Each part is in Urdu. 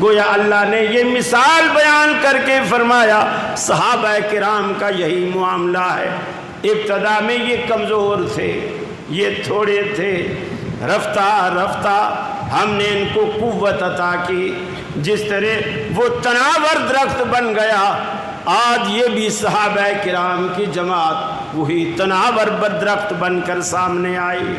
گویا اللہ نے یہ مثال بیان کر کے فرمایا صحابہ کرام کا یہی معاملہ ہے۔ ابتدا میں یہ کمزور تھے، یہ تھوڑے تھے، رفتہ رفتہ ہم نے ان کو قوت عطا کی، جس طرح وہ تناور درخت بن گیا، آج یہ بھی صحابہ کرام کی جماعت وہی تناور درخت بن کر سامنے آئی۔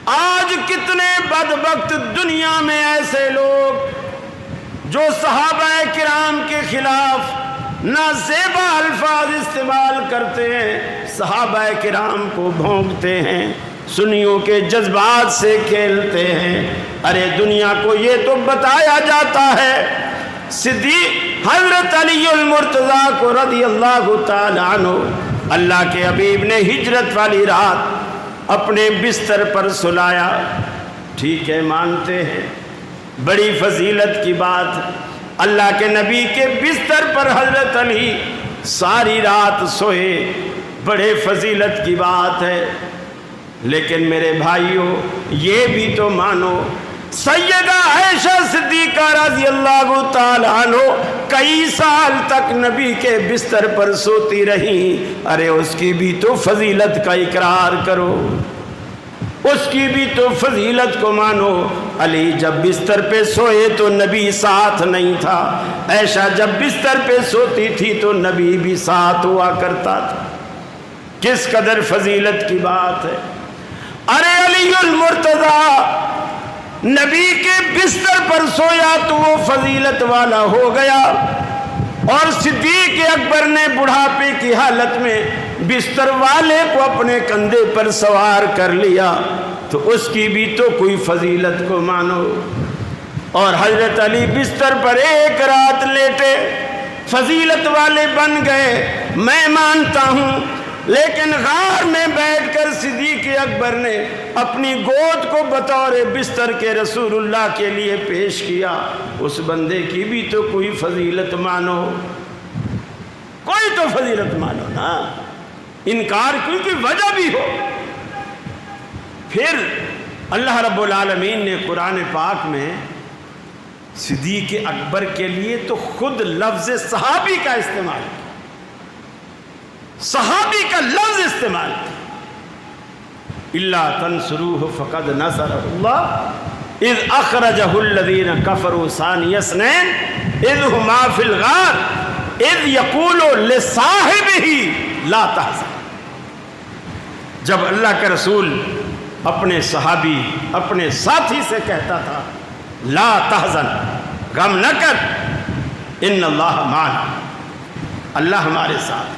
آج کتنے بدبخت دنیا میں ایسے لوگ جو صحابہ کرام کے خلاف نازیبا الفاظ استعمال کرتے ہیں، صحابہ کرام کو بھونکتے ہیں، سنیوں کے جذبات سے کھیلتے ہیں۔ ارے دنیا کو یہ تو بتایا جاتا ہے صدیق حضرت علی المرتضیٰ کو رضی اللہ تعالیٰ عنہ اللہ کے حبیب نے ہجرت والی رات اپنے بستر پر سلایا۔ ٹھیک ہے، مانتے ہیں، بڑی فضیلت کی بات، اللہ کے نبی کے بستر پر حضرت علی ساری رات سوئے، بڑے فضیلت کی بات ہے۔ لیکن میرے بھائیوں یہ بھی تو مانو سیدہ عائشہ صدیقہ رضی اللہ تعالیٰ عنہ کئی سال تک نبی کے بستر پر سوتی رہیں۔ ارے اس کی بھی تو فضیلت کا اقرار کرو، اس کی بھی تو فضیلت کو مانو۔ علی جب بستر پہ سوئے تو نبی ساتھ نہیں تھا، عائشہ جب بستر پہ سوتی تھی تو نبی بھی ساتھ ہوا کرتا تھا۔ کس قدر فضیلت کی بات ہے۔ ارے علی المرتضیٰ نبی کے بستر پر سویا تو وہ فضیلت والا ہو گیا، اور صدیق اکبر نے بڑھاپے کی حالت میں بستر والے کو اپنے کندھے پر سوار کر لیا، تو اس کی بھی تو کوئی فضیلت کو مانو۔ اور حضرت علی بستر پر ایک رات لیٹے، فضیلت والے بن گئے، میں مانتا ہوں، لیکن غار میں بیٹھ کر صدیق اکبر نے اپنی گود کو بطور بستر کے رسول اللہ کے لیے پیش کیا۔ اس بندے کی بھی تو کوئی فضیلت مانو، کوئی تو فضیلت مانو نا، انکار کی وجہ بھی ہو۔ پھر اللہ رب العالمین نے قرآن پاک میں صدیق اکبر کے لیے تو خود لفظ صحابی کا استعمال کیا، صحابی کا لفظ استعمال کیا۔ اِلَّا تَنْصُرُوهُ فَقَدْ نَصَرَهُ اللَّهُ اِذْ أَخْرَجَهُ الَّذِينَ كَفَرُوا ثَانِيَ اثْنَيْنِ اِذْ هُمَا فِي الْغَارِ اِذْ يَقُولُ لِصَاحِبِهِ لَا تَحْزَنْ، جب اللہ کا رسول اپنے صحابی اپنے ساتھی سے کہتا تھا لا تحزن، غم نہ کر، ان اللہ معنا، اللہ ہمارے ساتھ۔